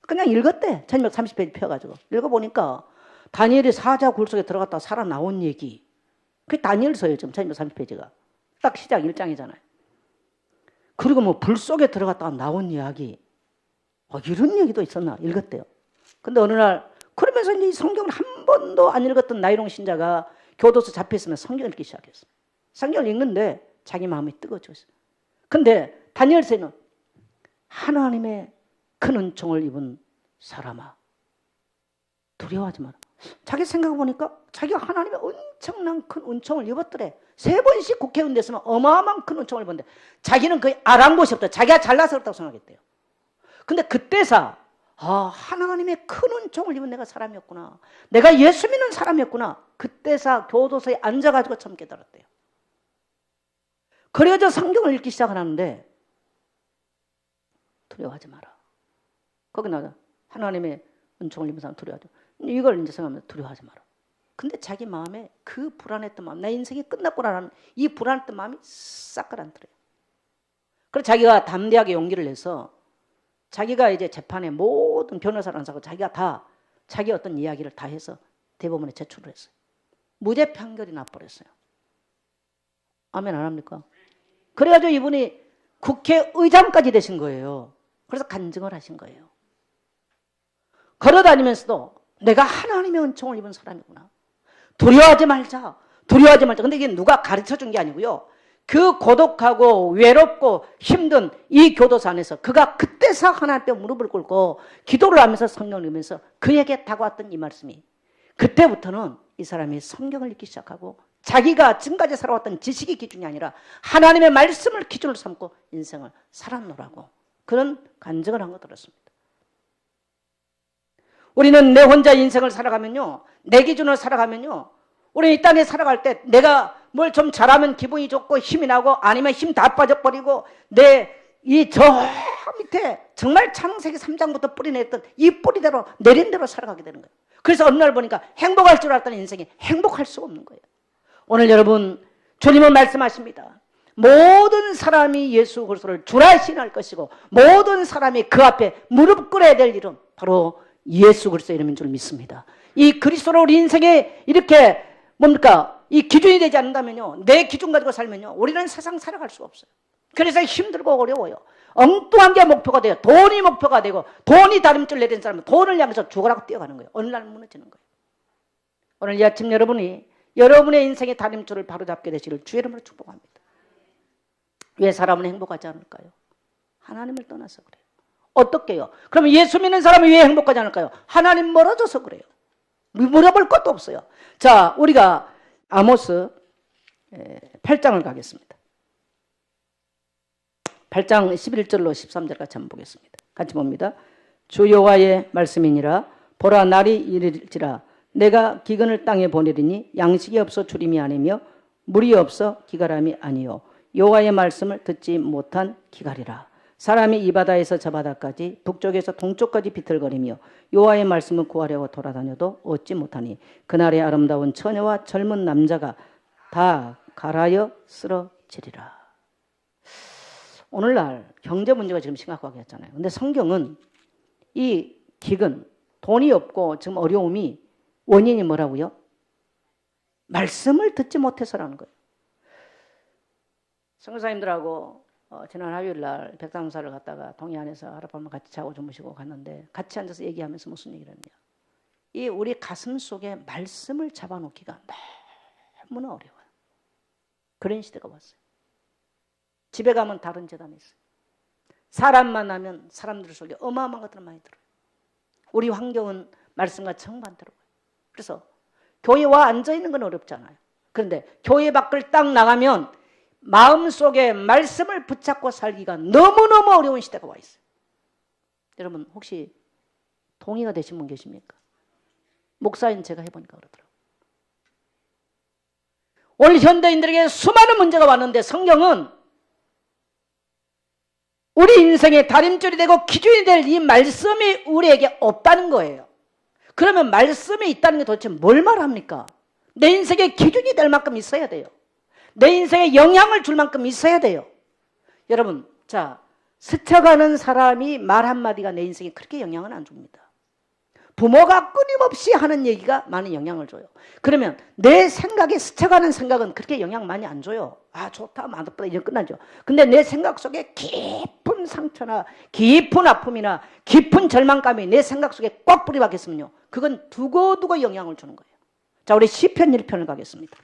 S1: 그냥 읽었대. 1230페이지 펴가지고 읽어보니까 다니엘이 사자 굴 속에 들어갔다 살아 나온 얘기. 그게 다니엘서예요. 지금 1230페이지가 딱 시작 1장이잖아요. 그리고 뭐 불 속에 들어갔다가 나온 이야기. 이런 얘기도 있었나 읽었대요. 근데 어느 날 그러면서 이제 성경을 한 번도 안 읽었던 나이롱 신자가 교도소 잡혀있으면 성경을 읽기 시작했어. 성경을 읽는데 자기 마음이 뜨거워졌어. 근데 다니엘서에는 하나님의 큰 은총을 입은 사람아 두려워하지 마라. 자기 생각해보니까 자기가 하나님의 엄청난 큰 은총을 입었더래. 3번씩 국회의원 됐으면 어마어마한 큰 은총을 입었는데 자기는 거의 아랑곳이 없다. 자기가 잘나서 그렇다고 생각했대요. 근데 그때서 하나님의 큰 은총을 입은 내가 사람이었구나. 내가 예수 믿는 사람이었구나. 그때서 교도소에 앉아가지고 처음 깨달았대요. 그래서 성경을 읽기 시작하는데 두려워하지 마라. 거기 나와 하나님의 은총을 입은 사람 두려워하지 마라. 이걸 이제 생각하면 두려워하지 마라. 근데 자기 마음에 그 불안했던 마음, 내 인생이 끝났구나라는 이 불안했던 마음이 싹 가라앉더래요. 그래서 자기가 담대하게 용기를 내서 자기가 이제 재판에 모든 변호사를 사고 자기가 다 자기 어떤 이야기를 다 해서 대법원에 제출을 했어요. 무죄 판결이 나버렸어요. 아멘 안 합니까? 그래가지고 이분이 국회의장까지 되신 거예요. 그래서 간증을 하신 거예요. 걸어다니면서도 내가 하나님의 은총을 입은 사람이구나. 두려워하지 말자. 두려워하지 말자. 근데 이게 누가 가르쳐 준 게 아니고요. 그 고독하고 외롭고 힘든 이 교도소 안에서 그가 그때서 하나님 앞에 무릎을 꿇고 기도를 하면서 성경을 읽으면서 그에게 다가왔던 이 말씀이 그때부터는 이 사람이 성경을 읽기 시작하고 자기가 지금까지 살아왔던 지식이 기준이 아니라 하나님의 말씀을 기준으로 삼고 인생을 살았노라고 그런 간증을 한 거 들었습니다. 우리는 내 혼자 인생을 살아가면요. 내 기준으로 살아가면요. 우리는 이 땅에 살아갈 때 내가 뭘 좀 잘하면 기분이 좋고 힘이 나고 아니면 힘 다 빠져버리고 내 이 저 밑에 정말 창세기 3장부터 뿌리냈던 이 뿌리대로 내린 대로 살아가게 되는 거예요. 그래서 어느 날 보니까 행복할 줄 알았던 인생이 행복할 수가 없는 거예요. 오늘 여러분 주님은 말씀하십니다. 모든 사람이 예수 그리스도를 주라 신할 것이고 모든 사람이 그 앞에 무릎 꿇어야 될 일은 바로 예수 그리스도의 이름인 줄 믿습니다. 이 그리스도로 우리 인생에 이렇게 뭡니까? 이 기준이 되지 않는다면요. 내 기준 가지고 살면요. 우리는 세상 살아갈 수가 없어요. 그래서 힘들고 어려워요. 엉뚱한 게 목표가 돼요. 돈이 목표가 되고 돈이 다림줄 내린 사람은 돈을 향해서 죽으라고 뛰어가는 거예요. 어느 날 무너지는 거예요. 오늘 이 아침 여러분이 여러분의 인생의 다림줄을 바로잡게 되시길 주의 이름으로 축복합니다. 왜 사람은 행복하지 않을까요? 하나님을 떠나서 그래요. 어떻게요? 그러면 예수 믿는 사람이 왜 행복하지 않을까요? 하나님 멀어져서 그래요. 물어볼 것도 없어요. 자, 우리가 아모스 8장을 가겠습니다. 8장 11절로 13절 같이 한번 보겠습니다. 같이 봅니다. 주 여호와의 말씀이니라. 보라 날이 이를지라. 내가 기근을 땅에 보내리니 양식이 없어 주림이 아니며 물이 없어 기갈함이 아니요 여호와의 말씀을 듣지 못한 기갈이라. 사람이 이 바다에서 저 바다까지 북쪽에서 동쪽까지 비틀거리며 여호와의 말씀을 구하려고 돌아다녀도 얻지 못하니 그날의 아름다운 처녀와 젊은 남자가 다 갈아여 쓰러지리라. 오늘날 경제 문제가 지금 심각하게 했잖아요. 근데 성경은 이 기근, 돈이 없고 지금 어려움이 원인이 뭐라고요? 말씀을 듣지 못해서라는 거예요. 선교사님들하고 지난 화요일 날 백상사를 갔다가 동해안에서 하룻밤을 같이 자고 주무시고 갔는데 같이 앉아서 얘기하면서 무슨 얘기를 했냐. 이 우리 가슴 속에 말씀을 잡아놓기가 너무나 어려워요. 그런 시대가 왔어요. 집에 가면 다른 재단이 있어요. 사람 만나면 사람들 속에 어마어마한 것들 많이 들어요. 우리 환경은 말씀과 정반대로. 그래서 교회 와 앉아있는 건 어렵잖아요. 그런데 교회 밖을 딱 나가면 마음속에 말씀을 붙잡고 살기가 너무너무 어려운 시대가 와 있어요. 여러분 혹시 동의가 되신 분 계십니까? 목사인 제가 해보니까 그러더라고요. 오늘 현대인들에게 수많은 문제가 왔는데 성경은 우리 인생의 다림줄이 되고 기준이 될 이 말씀이 우리에게 없다는 거예요. 그러면 말씀이 있다는 게 도대체 뭘 말합니까? 내 인생의 기준이 될 만큼 있어야 돼요. 내 인생에 영향을 줄 만큼 있어야 돼요. 여러분, 자, 스쳐가는 사람이 말 한마디가 내 인생에 그렇게 영향은 안 줍니다. 부모가 끊임없이 하는 얘기가 많은 영향을 줘요. 그러면 내 생각에 스쳐가는 생각은 그렇게 영향 많이 안 줘요. 아, 좋다, 맛없다, 이제 끝나죠. 근데 내 생각 속에 깊은 상처나 깊은 아픔이나 깊은 절망감이 내 생각 속에 꽉 뿌리박혔으면요, 그건 두고두고 영향을 주는 거예요. 자, 우리 시편 1편을 가겠습니다.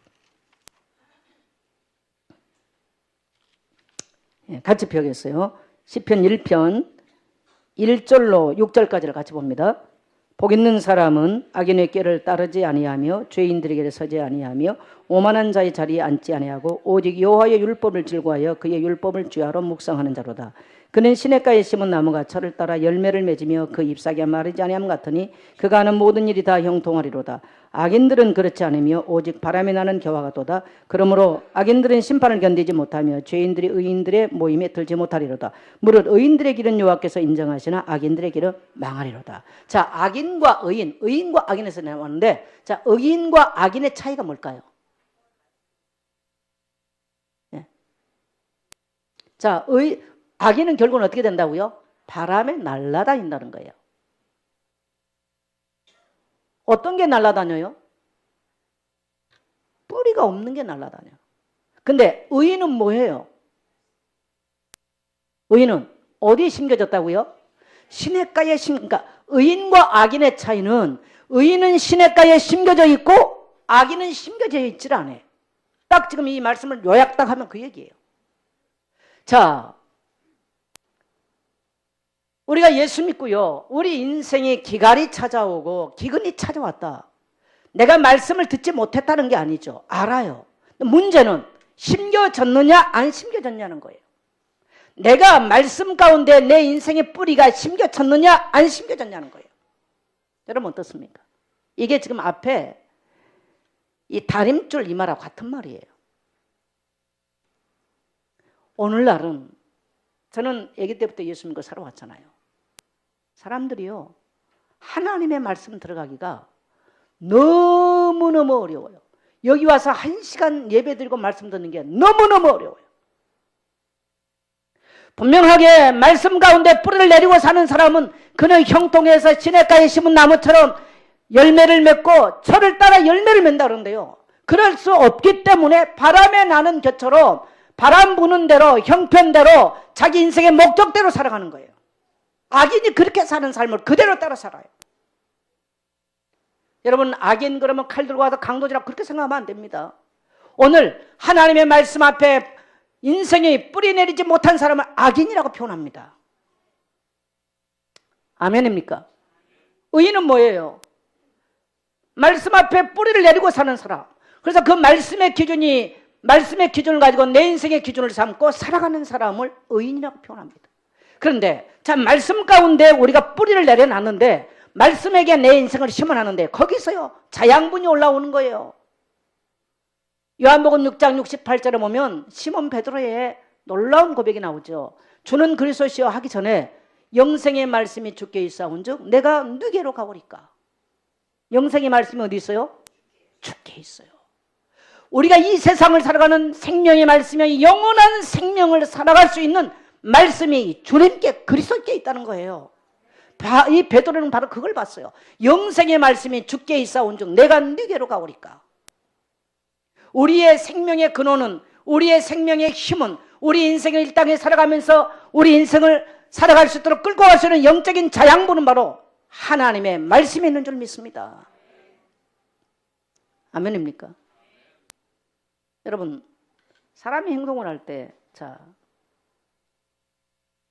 S1: 같이 펴겠어요. 시편 1편 1절로 6절까지를 같이 봅니다. 복 있는 사람은 악인의 꾀를 따르지 아니하며 죄인들에게 서지 아니하며 오만한 자의 자리에 앉지 아니하고 오직 여호와의 율법을 즐거워하여 그의 율법을 주야로 묵상하는 자로다. 그는 시냇가에 심은 나무가 철을 따라 열매를 맺으며 그 잎사귀가 마르지 아니함 같으니 그가 하는 모든 일이 다 형통하리로다. 악인들은 그렇지 않으며 오직 바람이 나는 겨와 같도다. 그러므로 악인들은 심판을 견디지 못하며 죄인들이 의인들의 모임에 들지 못하리로다. 무릇 의인들의 길은 여호와께서 인정하시나 악인들의 길은 망하리로다. 자, 악인과 의인, 의인과 악인에서 나왔는데, 자, 의인과 악인의 차이가 뭘까요? 네. 자, 악인은 결국은 어떻게 된다고요? 바람에 날아다닌다는 거예요. 어떤 게 날아다녀요? 뿌리가 없는 게 날아다녀요. 근데 의인은 뭐예요? 의인은 어디에 심겨졌다고요? 시냇가에 그러니까 의인과 악인의 차이는 의인은 시냇가에 심겨져 있고 악인은 심겨져 있질 않아요. 딱 지금 이 말씀을 요약 딱 하면 그 얘기예요. 자, 우리가 예수 믿고요, 우리 인생에 기갈이 찾아오고 기근이 찾아왔다. 내가 말씀을 듣지 못했다는 게 아니죠. 알아요. 문제는 심겨졌느냐 안 심겨졌냐는 거예요. 내가 말씀 가운데 내 인생의 뿌리가 심겨졌느냐 안 심겨졌냐는 거예요. 여러분 어떻습니까? 이게 지금 앞에 이 다림줄 이 말하고 같은 말이에요. 오늘날은 저는 아기 때부터 예수 믿고 살아왔잖아요. 사람들이요, 하나님의 말씀 들어가기가 너무너무 어려워요. 여기 와서 1시간 예배 드리고 말씀 듣는 게 너무너무 어려워요. 분명하게 말씀 가운데 뿌리를 내리고 사는 사람은 그는 형통해서 시냇가에 심은 나무처럼 열매를 맺고 철을 따라 열매를 맺는다 그러는데요, 그럴 수 없기 때문에 바람에 나는 겨처럼 바람 부는 대로 형편대로 자기 인생의 목적대로 살아가는 거예요. 악인이 그렇게 사는 삶을 그대로 따라 살아요. 여러분, 악인 그러면 칼 들고 와서 강도지라 그렇게 생각하면 안 됩니다. 오늘 하나님의 말씀 앞에 인생에 뿌리 내리지 못한 사람을 악인이라고 표현합니다. 아멘입니까? 의인은 뭐예요? 말씀 앞에 뿌리를 내리고 사는 사람. 그래서 그 말씀의 기준을 가지고 내 인생의 기준을 삼고 살아가는 사람을 의인이라고 표현합니다. 그런데 참 말씀 가운데 우리가 뿌리를 내려놨는데 말씀에게 내 인생을 심어놨는데 거기서요 자양분이 올라오는 거예요. 요한복음 6장 68절에 보면 시몬 베드로의 놀라운 고백이 나오죠. 주는 그리스도시여 하기 전에 영생의 말씀이 주께 있사온즉 내가 누게로 가오리까. 영생의 말씀이 어디 있어요? 주께 있어요. 우리가 이 세상을 살아가는 생명의 말씀이 영원한 생명을 살아갈 수 있는 말씀이 주님께 그리스도께 있다는 거예요. 이 베드로는 바로 그걸 봤어요. 영생의 말씀이 주께 있사온즉 내가 네게로 가오리까. 우리의 생명의 근원은, 우리의 생명의 힘은, 우리 인생을 이 땅에 살아가면서 우리 인생을 살아갈 수 있도록 끌고 갈 수 있는 영적인 자양분은 바로 하나님의 말씀이 있는 줄 믿습니다. 아멘입니까? 여러분, 사람이 행동을 할 때, 자,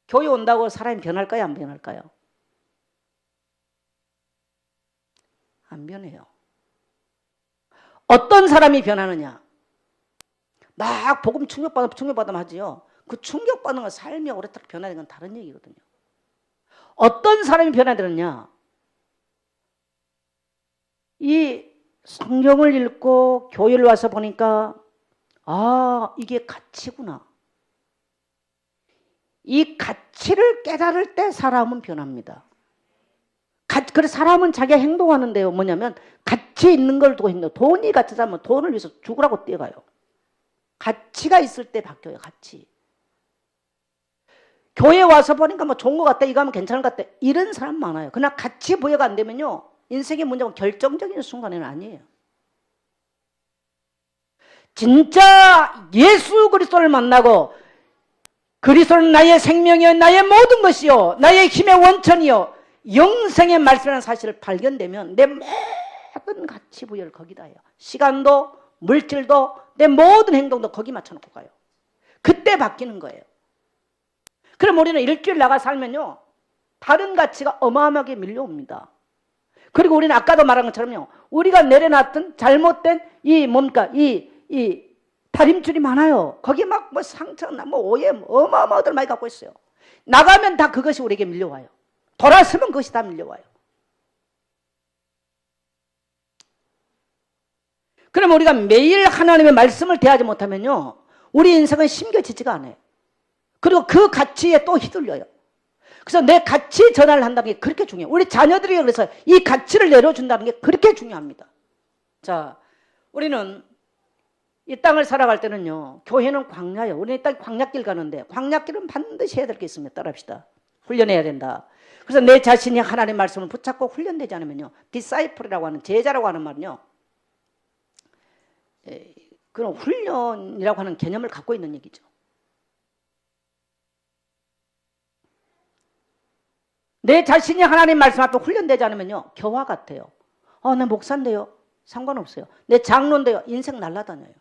S1: 교회 온다고 사람이 변할까요? 안 변할까요? 안 변해요. 어떤 사람이 변하느냐? 막 복음 충격받으면 하지요. 그 충격받는 건 삶이 오래도록 변화되는 건 다른 얘기거든요. 어떤 사람이 변화되느냐? 이 성경을 읽고 교회를 와서 보니까 이게 가치구나. 이 가치를 깨달을 때 사람은 변합니다. 그래서 사람은 자기가 행동하는데요. 뭐냐면 가치 있는 걸 두고 행동. 돈이 가치자면 돈을 위해서 죽으라고 뛰어가요. 가치가 있을 때 바뀌어요. 가치. 교회 와서 보니까 뭐 좋은 것 같다, 이거 하면 괜찮은 것 같다, 이런 사람 많아요. 그러나 가치 부여가 안 되면요, 인생의 문제가 결정적인 순간에는 아니에요. 진짜 예수 그리스도를 만나고 그리스도는 나의 생명이요 나의 모든 것이요 나의 힘의 원천이요 영생의 말씀이라는 사실을 발견되면 내 모든 가치 부여를 거기다 해요. 시간도 물질도 내 모든 행동도 거기 맞춰놓고 가요. 그때 바뀌는 거예요. 그럼 우리는 일주일 나가 살면요 다른 가치가 어마어마하게 밀려옵니다. 그리고 우리는 아까도 말한 것처럼요 우리가 내려놨던 잘못된 이 다림줄이 많아요. 거기 막 뭐 상처나 뭐 오해 어마어마하들 많이 갖고 있어요. 나가면 다 그것이 우리에게 밀려와요. 돌아서면 그것이 다 밀려와요. 그럼 우리가 매일 하나님의 말씀을 대하지 못하면요 우리 인생은 심겨지지가 않아요. 그리고 그 가치에 또 휘둘려요. 그래서 내 가치 전환을 한다는 게 그렇게 중요해요. 우리 자녀들에게 그래서 이 가치를 내려준다는 게 그렇게 중요합니다. 자, 우리는 이 땅을 살아갈 때는요 교회는 광야예요. 우리는 이 땅 광야길 가는데 광야길은 반드시 해야 될 게 있습니다. 따라합시다. 훈련해야 된다. 그래서 내 자신이 하나님의 말씀을 붙잡고 훈련되지 않으면요 디사이플이라고 하는 제자라고 하는 말은요 그런 훈련이라고 하는 개념을 갖고 있는 얘기죠. 내 자신이 하나님 말씀 앞에 훈련되지 않으면요 겨와 같아요. 내 목사인데요 상관없어요. 내 장로인데요 인생 날아다녀요.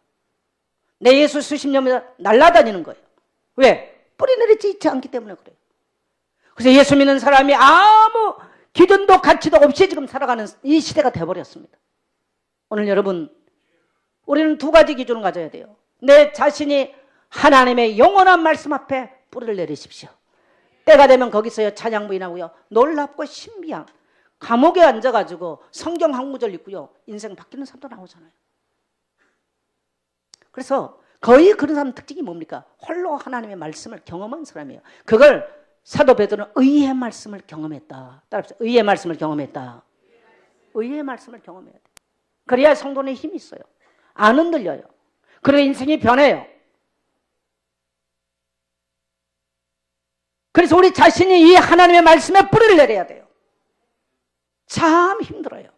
S1: 내 예수 수십 년마다 날아다니는 거예요. 왜? 뿌리 내리지 있지 않기 때문에 그래요. 그래서 예수 믿는 사람이 아무 기준도 가치도 없이 지금 살아가는 이 시대가 돼버렸습니다. 오늘 여러분 우리는 두 가지 기준을 가져야 돼요. 내 자신이 하나님의 영원한 말씀 앞에 뿌리를 내리십시오. 때가 되면 거기서요 찬양 부인하고요 놀랍고 신비한 감옥에 앉아가지고 성경 한 구절 읽고요 인생 바뀌는 사람도 나오잖아요. 그래서 거의 그런 사람 특징이 뭡니까? 홀로 하나님의 말씀을 경험한 사람이에요. 그걸 사도 베드로는 의의 말씀을 경험했다. 따라합시다. 의의 말씀을 경험했다. 의의 말씀을 경험해야 돼. 그래야 성도는 힘이 있어요. 안 흔들려요. 그리고 인생이 변해요. 그래서 우리 자신이 이 하나님의 말씀에 뿌리를 내려야 돼요. 참 힘들어요.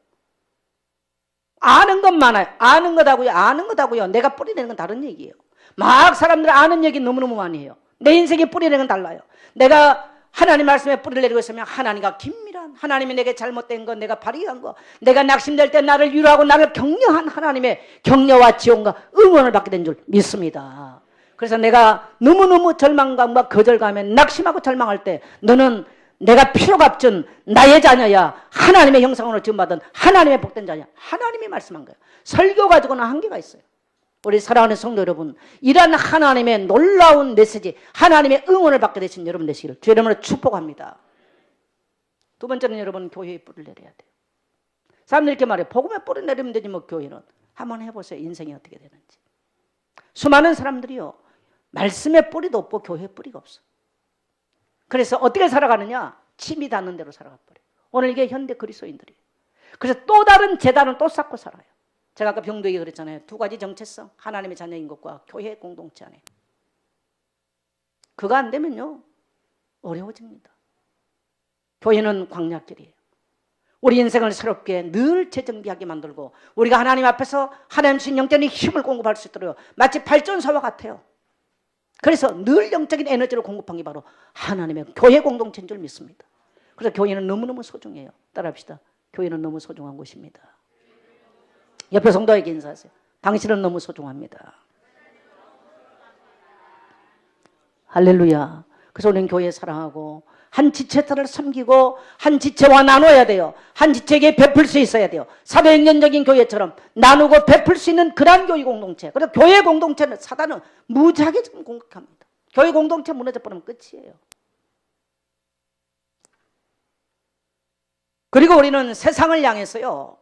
S1: 아는 것 많아요. 아는 것하고요. 내가 뿌리내는 건 다른 얘기예요. 막 사람들 아는 얘기 너무너무 많이 해요. 내 인생에 뿌리내는 건 달라요. 내가 하나님 말씀에 뿌리를 내리고 있으면 하나님과 긴밀한 하나님이 내게 잘못된 거 내가 발휘한 거 내가 낙심될 때 나를 위로하고 나를 격려한 하나님의 격려와 지원과 응원을 받게 된 줄 믿습니다. 그래서 내가 너무너무 절망감과 거절감에 낙심하고 절망할 때 너는 내가 필요가 없던 나의 자녀야. 하나님의 형상으로 지음받은 하나님의 복된 자녀야. 하나님이 말씀한 거예요. 설교 가지고는 한계가 있어요. 우리 사랑하는 성도 여러분, 이런 하나님의 놀라운 메시지, 하나님의 응원을 받게 되신 여러분 되시기를 주의 이름으로 축복합니다. 두 번째는 여러분 교회에 뿌리를 내려야 돼요. 사람들이 이렇게 말해요. 복음에 뿌리 내리면 되지 뭐 교회는. 한번 해보세요. 인생이 어떻게 되는지. 수많은 사람들이요. 말씀에 뿌리도 없고 교회에 뿌리가 없어. 그래서 어떻게 살아가느냐? 침이 닿는 대로 살아가 버려요. 오늘 이게 현대 그리스도인들이에요. 그래서 또 다른 재단을 또 쌓고 살아요. 제가 아까 병도에게 그랬잖아요. 두 가지 정체성, 하나님의 자녀인 것과 교회 공동체 안에. 그거 안 되면요 어려워집니다. 교회는 광야길이에요. 우리 인생을 새롭게 늘 재정비하게 만들고 우리가 하나님 앞에서 하나님 주신 영적인 힘을 공급할 수 있도록 마치 발전소와 같아요. 그래서 늘 영적인 에너지를 공급한 게 바로 하나님의 교회 공동체인 줄 믿습니다. 그래서 교회는 너무너무 소중해요. 따라합시다. 교회는 너무 소중한 곳입니다. 옆에 성도에게 인사하세요. 당신은 너무 소중합니다. 할렐루야. 그래서 우리는 교회 사랑하고 한 지체들을 섬기고 한 지체와 나눠야 돼요. 한 지체에게 베풀 수 있어야 돼요. 사도행전적인 교회처럼 나누고 베풀 수 있는 그런 교회 공동체. 그래서 교회 공동체는 사단은 무지하게 지금 공격합니다. 교회 공동체 무너져 버리면 끝이에요. 그리고 우리는 세상을 향해서요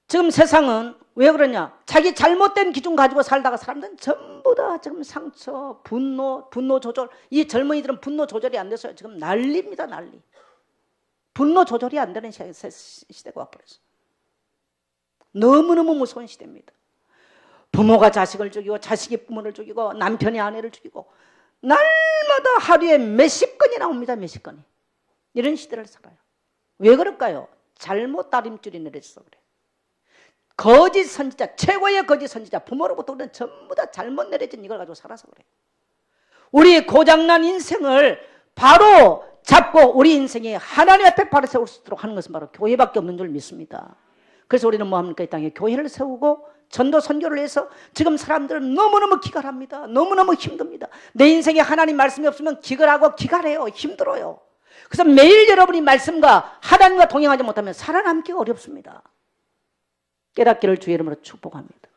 S1: 지금 세상은 왜 그러냐? 자기 잘못된 기준 가지고 살다가 사람들은 전부 다 지금 상처, 분노 조절. 이 젊은이들은 분노 조절이 안 돼서 지금 난리입니다, 난리. 분노 조절이 안 되는 시대가 와버렸어. 너무너무 무서운 시대입니다. 부모가 자식을 죽이고 자식이 부모를 죽이고 남편이 아내를 죽이고 날마다 하루에 몇십 건이 나옵니다, 몇십 건이. 이런 시대를 살아요. 왜 그럴까요? 잘못 다림줄이 내려져서 그래요. 거짓 선지자, 최고의 거짓 선지자, 부모로부터는 전부 다 잘못 내려진 이걸 가지고 살아서 그래요. 우리 고장난 인생을 바로 잡고 우리 인생이 하나님 앞에 바로 세울 수 있도록 하는 것은 바로 교회밖에 없는 줄 믿습니다. 그래서 우리는 뭐합니까? 이 땅에 교회를 세우고 전도 선교를 해서 지금 사람들은 너무너무 기갈합니다. 너무너무 힘듭니다. 내 인생에 하나님 말씀이 없으면 기갈하고 기갈해요. 힘들어요. 그래서 매일 여러분이 말씀과 하나님과 동행하지 못하면 살아남기가 어렵습니다. 깨닫기를 주의 이름으로 축복합니다.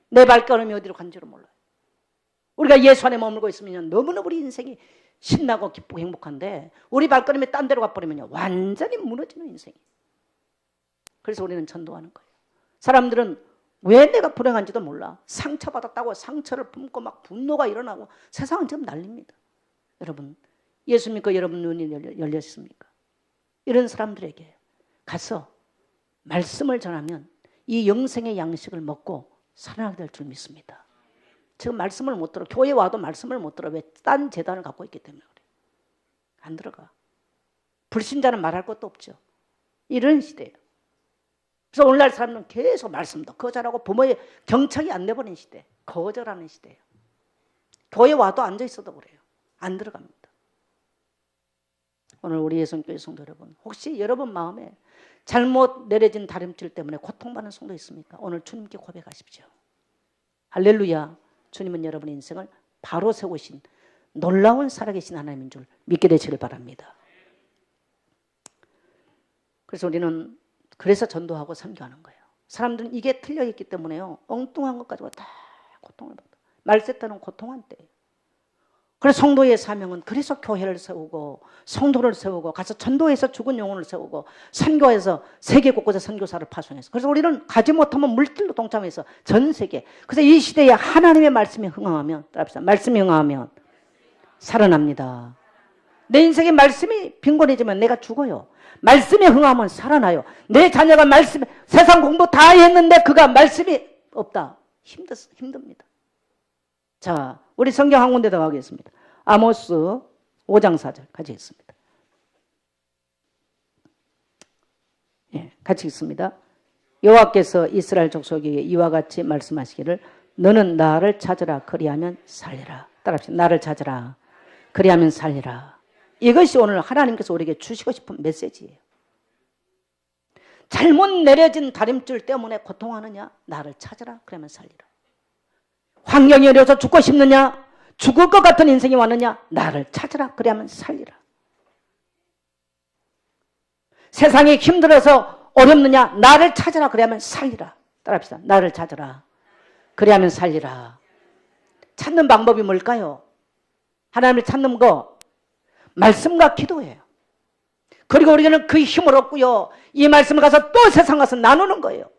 S1: 내 발걸음이 어디로 간지를 몰라요. 우리가 예수 안에 머물고 있으면 너무너무 우리 인생이 신나고 기쁘고 행복한데 우리 발걸음이 딴 데로 가버리면 완전히 무너지는 인생이. 그래서 우리는 전도하는 거예요. 사람들은 왜 내가 불행한지도 몰라. 상처받았다고 상처를 품고 막 분노가 일어나고 세상은 지금 난립니다. 여러분, 예수 믿고 여러분 눈이 열렸습니까? 이런 사람들에게 가서 말씀을 전하면 이 영생의 양식을 먹고 살아나게 될 줄 믿습니다. 지금 말씀을 못 들어. 교회 와도 말씀을 못 들어. 왜? 딴 재단을 갖고 있기 때문에 그래. 안 들어가. 불신자는 말할 것도 없죠. 이런 시대예요. 그래서 오늘날 사람은 계속 말씀도 거절하고 부모의 경청이 안 돼버린 시대. 거절하는 시대예요. 교회 와도 앉아 있어도 그래요. 안 들어갑니다. 오늘 우리 예수님교회 성도 여러분, 혹시 여러분 마음에 잘못 내려진 다림질 때문에 고통받는 성도 있습니까? 오늘 주님께 고백하십시오. 할렐루야. 주님은 여러분의 인생을 바로 세우신 놀라운 살아계신 하나님인 줄 믿게 되시길 바랍니다. 그래서 우리는 그래서 전도하고 선교하는 거예요. 사람들은 이게 틀려있기 때문에요. 엉뚱한 것 가지고 다 고통을 받아. 말세타는 고통한대요. 그래서 성도의 사명은 그래서 교회를 세우고 성도를 세우고 가서 전도해서 죽은 영혼을 세우고 선교해서 세계 곳곳에 선교사를 파송해서 그래서 우리는 가지 못하면 물질로 동참해서 전 세계 그래서 이 시대에 하나님의 말씀에 흥하면 따라합시다. 말씀에 흥하면 살아납니다. 내 인생에 말씀이 빈곤해지면 내가 죽어요. 말씀에 흥하면 살아나요. 내 자녀가 말씀에 세상 공부 다 했는데 그가 말씀이 없다. 힘듭니다. 자, 우리 성경 한 군데 더 가겠습니다. 아모스 5장 4절 같이 읽습니다. 예, 같이 읽습니다. 여호와께서 이스라엘 족속에게 이와 같이 말씀하시기를 너는 나를 찾으라 그리하면 살리라. 따라합시다. 나를 찾으라 그리하면 살리라. 이것이 오늘 하나님께서 우리에게 주시고 싶은 메시지예요. 잘못 내려진 다림줄 때문에 고통하느냐? 나를 찾으라 그러면 살리라. 환경이 어려워서 죽고 싶느냐? 죽을 것 같은 인생이 왔느냐? 나를 찾으라 그래야만 살리라. 세상이 힘들어서 어렵느냐? 나를 찾으라 그래야만 살리라. 따라합시다. 나를 찾으라 그래야만 살리라. 찾는 방법이 뭘까요? 하나님을 찾는 거 말씀과 기도예요. 그리고 우리는 그 힘을 얻고요. 이 말씀을 가서 또 세상 가서 나누는 거예요.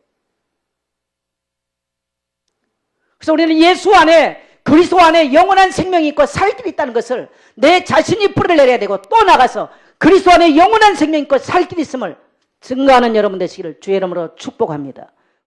S1: 그래서 우리는 예수 안에 그리스도 안에 영원한 생명이 있고 살 길이 있다는 것을 내 자신이 뿌리를 내려야 되고 또 나가서 그리스도 안에 영원한 생명이 있고 살 길이 있음을 증거하는 여러분 되시기를 주의 이름으로 축복합니다.